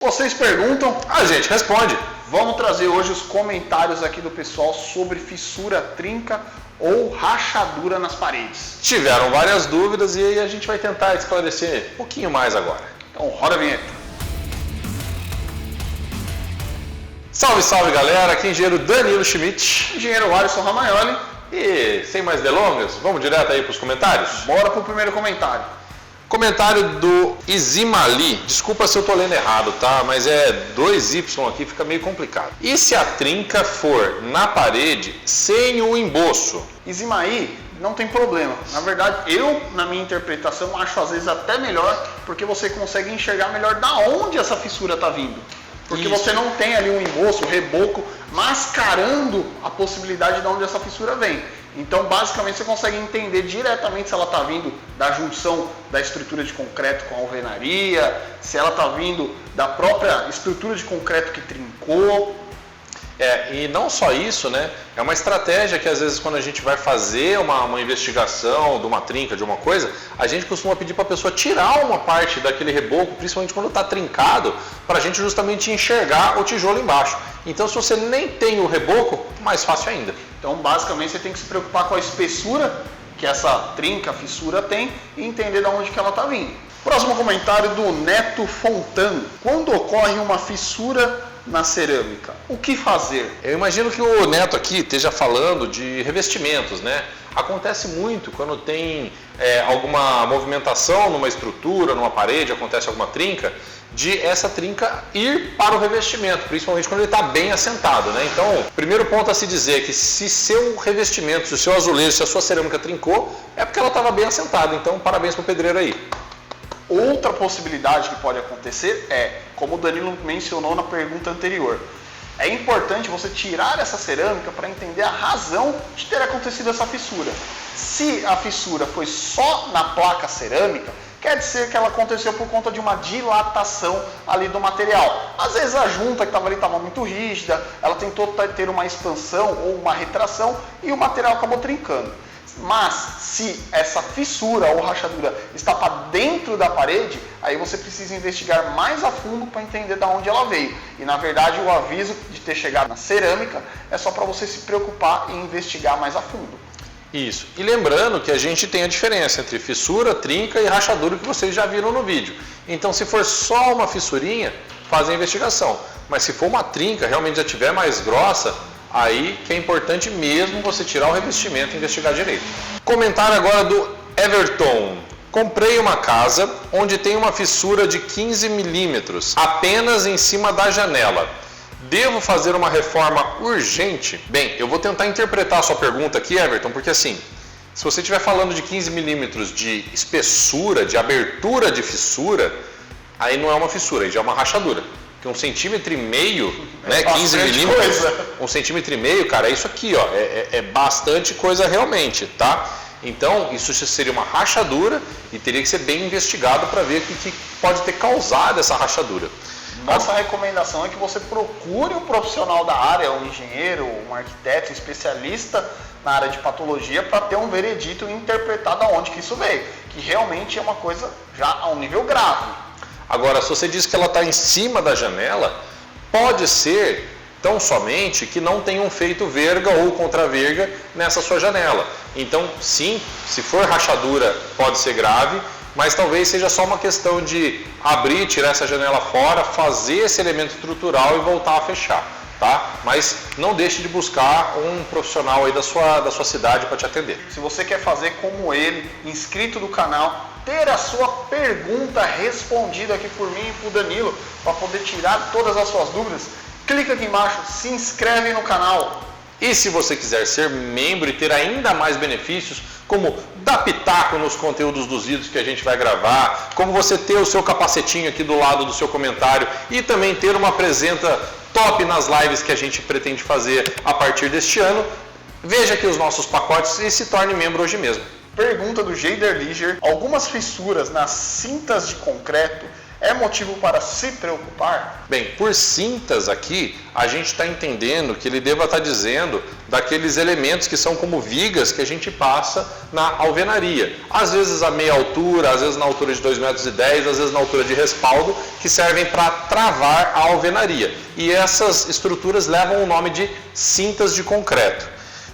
Vocês perguntam, a gente responde. Vamos trazer hoje os comentários aqui do pessoal sobre fissura, trinca ou rachadura nas paredes. Tiveram várias dúvidas e aí a gente vai tentar esclarecer um pouquinho mais agora. Então roda a vinheta. Salve, salve galera, aqui é o engenheiro Danilo Schmidt. Engenheiro Alisson Ramaioli. E sem mais delongas, vamos direto aí para os comentários? Bora pro primeiro comentário. Comentário do Izimali, desculpa se eu tô lendo errado, tá? Mas é 2Y aqui, fica meio complicado. E se a trinca for na parede sem o emboço? Izimaí, não tem problema. Na verdade, na minha interpretação, acho às vezes até melhor, porque você consegue enxergar melhor da onde essa fissura está vindo. Porque você não tem ali um emboço, um reboco, mascarando a possibilidade de onde essa fissura vem. Então, basicamente, você consegue entender diretamente se ela está vindo da junção da estrutura de concreto com a alvenaria, se ela está vindo da própria estrutura de concreto que trincou. E não só isso, né? É uma estratégia que às vezes quando a gente vai fazer uma investigação de uma trinca, de uma coisa, a gente costuma pedir para a pessoa tirar uma parte daquele reboco, principalmente quando está trincado, para a gente justamente enxergar o tijolo embaixo. Então, se você nem tem o reboco, mais fácil ainda. Então, basicamente, você tem que se preocupar com a espessura que essa trinca, fissura tem e entender de onde que ela está vindo. Próximo comentário do Neto Fontan. Quando ocorre uma fissura na cerâmica, o que fazer? Eu imagino que o Neto aqui esteja falando de revestimentos, né? Acontece muito quando tem alguma movimentação numa estrutura, numa parede, acontece alguma trinca, de essa trinca ir para o revestimento, principalmente quando ele está bem assentado, né? Então, primeiro ponto a se dizer é que se seu revestimento, se o seu azulejo, se a sua cerâmica trincou, é porque ela estava bem assentada. Então, parabéns para o pedreiro aí. Outra possibilidade que pode acontecer é, como o Danilo mencionou na pergunta anterior, é importante você tirar essa cerâmica para entender a razão de ter acontecido essa fissura. Se a fissura foi só na placa cerâmica, quer dizer que ela aconteceu por conta de uma dilatação ali do material. Às vezes a junta que estava ali estava muito rígida, ela tentou ter uma expansão ou uma retração e o material acabou trincando. Mas se essa fissura ou rachadura está para dentro da parede, aí você precisa investigar mais a fundo para entender de onde ela veio. E na verdade o aviso de ter chegado na cerâmica é só para você se preocupar e investigar mais a fundo. Isso. E lembrando que a gente tem a diferença entre fissura, trinca e rachadura que vocês já viram no vídeo. Então, se for só uma fissurinha, faz a investigação. Mas se for uma trinca, realmente já tiver mais grossa, aí que é importante mesmo você tirar o revestimento e investigar direito. Comentário agora do Everton. Comprei uma casa onde tem uma fissura de 15 milímetros apenas em cima da janela. Devo fazer uma reforma urgente? Bem, eu vou tentar interpretar a sua pergunta aqui, Everton, porque assim, se você estiver falando de 15 milímetros de espessura, de abertura de fissura, aí não é uma fissura, aí já é uma rachadura. Porque 1,5 cm, né, 15 milímetros, 1,5 cm, cara, é isso aqui, ó, é bastante coisa realmente, tá? Então, isso seria uma rachadura e teria que ser bem investigado para ver o que pode ter causado essa rachadura. Nossa recomendação é que você procure um profissional da área, um engenheiro, um arquiteto, um especialista na área de patologia para ter um veredito e interpretar de onde que isso veio, que realmente é uma coisa já a um nível grave. Agora, se você diz que ela está em cima da janela, pode ser tão somente que não tenham feito verga ou contraverga nessa sua janela. Então, sim, se for rachadura, pode ser grave, mas talvez seja só uma questão de abrir, tirar essa janela fora, fazer esse elemento estrutural e voltar a fechar, tá? Mas não deixe de buscar um profissional aí da sua cidade para te atender. Se você quer fazer como ele, inscrito do canal, ter a sua pergunta respondida aqui por mim e por Danilo, para poder tirar todas as suas dúvidas, clica aqui embaixo, se inscreve no canal. E se você quiser ser membro e ter ainda mais benefícios, como dar pitaco nos conteúdos dos vídeos que a gente vai gravar, como você ter o seu capacetinho aqui do lado do seu comentário e também ter uma presença top nas lives que a gente pretende fazer a partir deste ano, veja aqui os nossos pacotes e se torne membro hoje mesmo. Pergunta do Jader Liger. Algumas fissuras nas cintas de concreto é motivo para se preocupar? Bem, por cintas aqui, a gente está entendendo que ele deva estar dizendo daqueles elementos que são como vigas que a gente passa na alvenaria. Às vezes a meia altura, às vezes na altura de 2,10 m, às vezes na altura de respaldo, que servem para travar a alvenaria. E essas estruturas levam o nome de cintas de concreto.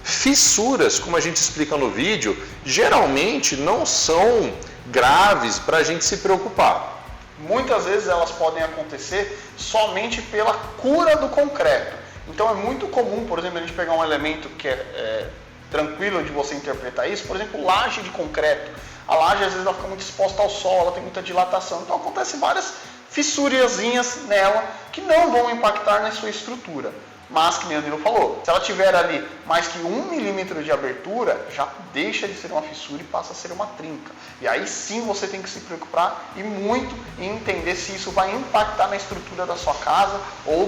Fissuras, como a gente explica no vídeo, geralmente não são graves para a gente se preocupar. Muitas vezes elas podem acontecer somente pela cura do concreto. Então é muito comum, por exemplo, a gente pegar um elemento que é tranquilo de você interpretar isso, por exemplo, laje de concreto. A laje às vezes ela fica muito exposta ao sol, ela tem muita dilatação, então acontecem várias fissurazinhas nela que não vão impactar na sua estrutura. Mas, que nem o Danilo falou, se ela tiver ali mais que 1 milímetro de abertura, já deixa de ser uma fissura e passa a ser uma trinca. E aí sim você tem que se preocupar e muito em entender se isso vai impactar na estrutura da sua casa ou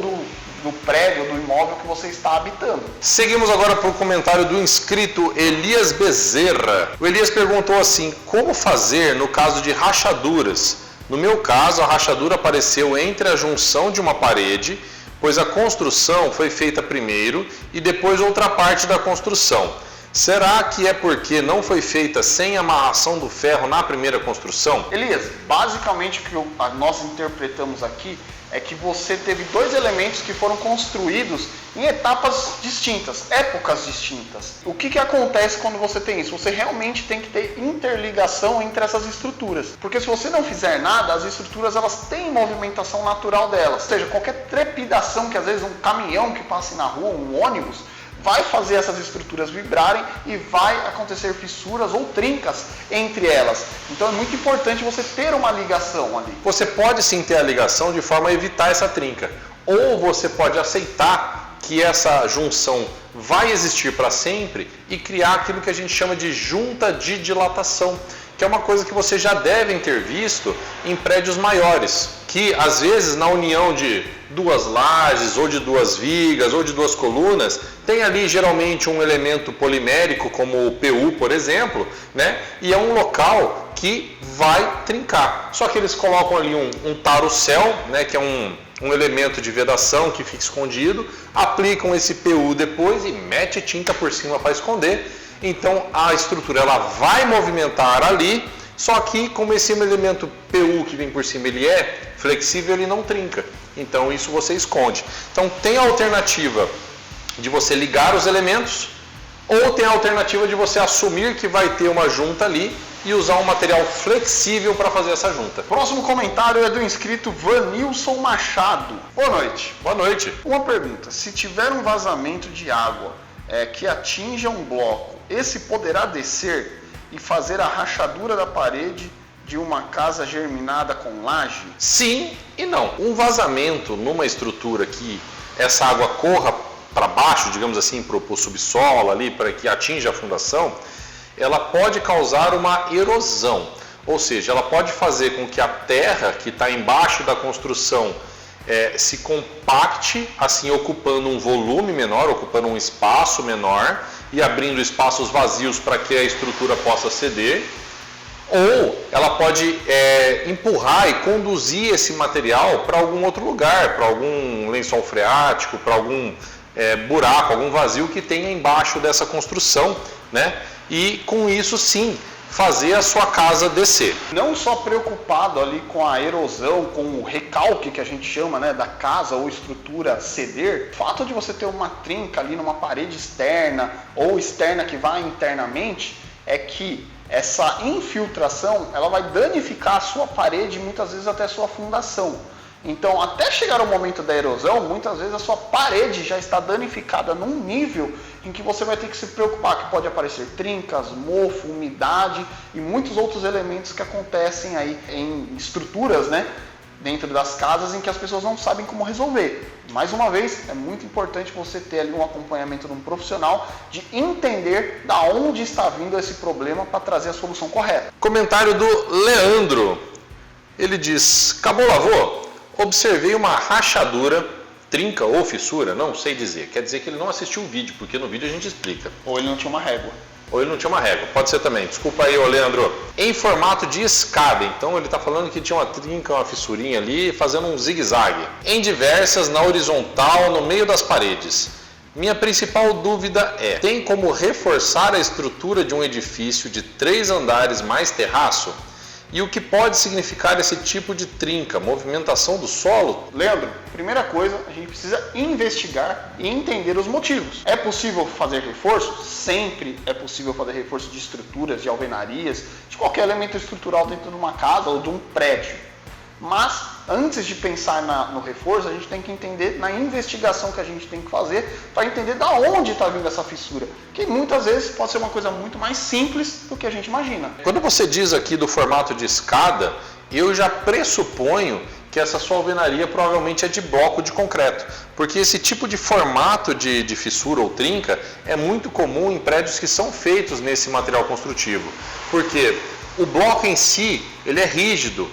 do prédio, do imóvel que você está habitando. Seguimos agora para o comentário do inscrito Elias Bezerra. O Elias perguntou assim: como fazer no caso de rachaduras? No meu caso, a rachadura apareceu entre a junção de uma parede, pois a construção foi feita primeiro e depois outra parte da construção. Será que é porque não foi feita sem amarração do ferro na primeira construção? Elias, basicamente o que nós interpretamos aqui é que você teve dois elementos que foram construídos em etapas distintas, épocas distintas. O que acontece quando você tem isso? Você realmente tem que ter interligação entre essas estruturas. Porque se você não fizer nada, as estruturas elas têm movimentação natural delas. Ou seja, qualquer trepidação que às vezes um caminhão que passe na rua, um ônibus, vai fazer essas estruturas vibrarem e vai acontecer fissuras ou trincas entre elas. Então é muito importante você ter uma ligação ali. Você pode sim ter a ligação de forma a evitar essa trinca. Ou você pode aceitar que essa junção vai existir para sempre e criar aquilo que a gente chama de junta de dilatação, que é uma coisa que vocês já devem ter visto em prédios maiores, que às vezes na união de duas lajes, ou de duas vigas, ou de duas colunas, tem ali geralmente um elemento polimérico, como o PU, por exemplo, né? E é um local que vai trincar. Só que eles colocam ali um tarucel, né? Que é um elemento de vedação que fica escondido, aplicam esse PU depois e mete tinta por cima para esconder. Então a estrutura ela vai movimentar ali, só que como esse elemento PU que vem por cima ele é flexível, ele não trinca. Então isso você esconde. Então tem a alternativa de você ligar os elementos, ou tem a alternativa de você assumir que vai ter uma junta ali e usar um material flexível para fazer essa junta. Próximo comentário é do inscrito Vanilson Machado. Boa noite. Boa noite. Uma pergunta: se tiver um vazamento de água que atinja um bloco, esse poderá descer e fazer a rachadura da parede de uma casa germinada com laje? Sim e não. Um vazamento numa estrutura que essa água corra para baixo, digamos assim, para o subsolo ali, para que atinja a fundação, ela pode causar uma erosão. Ou seja, ela pode fazer com que a terra que está embaixo da construção se compacte, assim ocupando um volume menor, ocupando um espaço menor e abrindo espaços vazios para que a estrutura possa ceder. Ou ela pode empurrar e conduzir esse material para algum outro lugar, para algum lençol freático, para algum buraco, algum vazio que tenha embaixo dessa construção, né? E com isso sim, fazer a sua casa descer. Não só preocupado ali com a erosão, com o recalque que a gente chama, né, da casa ou estrutura ceder, o fato de você ter uma trinca ali numa parede externa ou externa que vai internamente, é que essa infiltração ela vai danificar a sua parede, muitas vezes até a sua fundação. Então, até chegar o momento da erosão, muitas vezes a sua parede já está danificada num nível em que você vai ter que se preocupar, que pode aparecer trincas, mofo, umidade e muitos outros elementos que acontecem aí em estruturas, né, dentro das casas em que as pessoas não sabem como resolver. Mais uma vez, é muito importante você ter ali um acompanhamento de um profissional, de entender da onde está vindo esse problema para trazer a solução correta. Comentário do Leandro. Ele diz: acabou, lavou? Observei uma rachadura, trinca ou fissura, não sei dizer. Quer dizer que ele não assistiu o vídeo, porque no vídeo a gente explica. Ou ele não tinha uma régua. Ou ele não tinha uma régua, pode ser também. Desculpa aí, ô Leandro. Em formato de escada, então ele está falando que tinha uma trinca, uma fissurinha ali, fazendo um zigue-zague. Em diversas, na horizontal, no meio das paredes. Minha principal dúvida é, tem como reforçar a estrutura de um edifício de 3 andares mais terraço? E o que pode significar esse tipo de trinca, movimentação do solo? Leandro, primeira coisa, a gente precisa investigar e entender os motivos. É possível fazer reforço? Sempre é possível fazer reforço de estruturas, de alvenarias, de qualquer elemento estrutural dentro de uma casa ou de um prédio. Mas, antes de pensar no reforço, a gente tem que entender na investigação que a gente tem que fazer para entender da onde está vindo essa fissura. Que muitas vezes pode ser uma coisa muito mais simples do que a gente imagina. Quando você diz aqui do formato de escada, eu já pressuponho que essa sua alvenaria provavelmente é de bloco de concreto. Porque esse tipo de formato de fissura ou trinca é muito comum em prédios que são feitos nesse material construtivo. Porque o bloco em si, ele é rígido.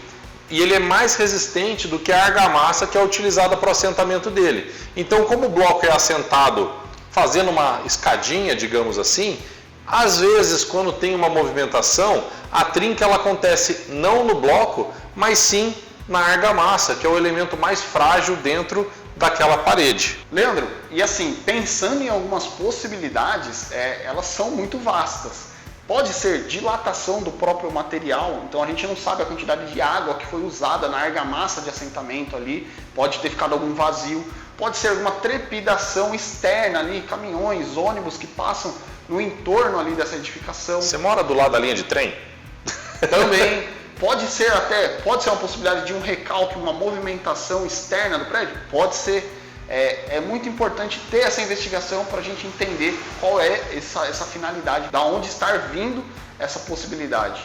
E ele é mais resistente do que a argamassa que é utilizada para o assentamento dele. Então, como o bloco é assentado fazendo uma escadinha, digamos assim, às vezes, quando tem uma movimentação, a trinca ela acontece não no bloco, mas sim na argamassa, que é o elemento mais frágil dentro daquela parede. Leandro, e assim, pensando em algumas possibilidades, elas são muito vastas. Pode ser dilatação do próprio material, então a gente não sabe a quantidade de água que foi usada na argamassa de assentamento ali, pode ter ficado algum vazio, pode ser alguma trepidação externa ali, caminhões, ônibus que passam no entorno ali dessa edificação. Você mora do lado da linha de trem? Também. Pode ser uma possibilidade de um recalque, uma movimentação externa do prédio? Pode ser. É muito importante ter essa investigação para a gente entender qual é essa finalidade, da onde está vindo essa possibilidade.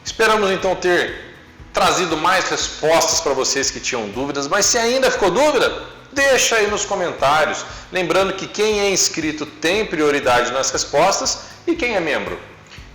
Esperamos então ter trazido mais respostas para vocês que tinham dúvidas, mas se ainda ficou dúvida, deixa aí nos comentários. Lembrando que quem é inscrito tem prioridade nas respostas e quem é membro?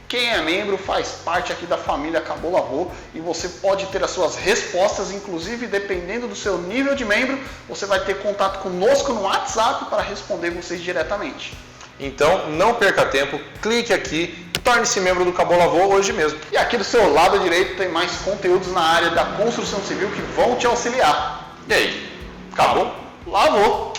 Quem é membro faz parte aqui da família Cabolo Avô e você pode ter as suas respostas, inclusive dependendo do seu nível de membro, você vai ter contato conosco no WhatsApp para responder vocês diretamente. Então não perca tempo, clique aqui, torne-se membro do Cabolo Avô hoje mesmo. E aqui do seu lado direito tem mais conteúdos na área da construção civil que vão te auxiliar. E aí, acabou? Lavou!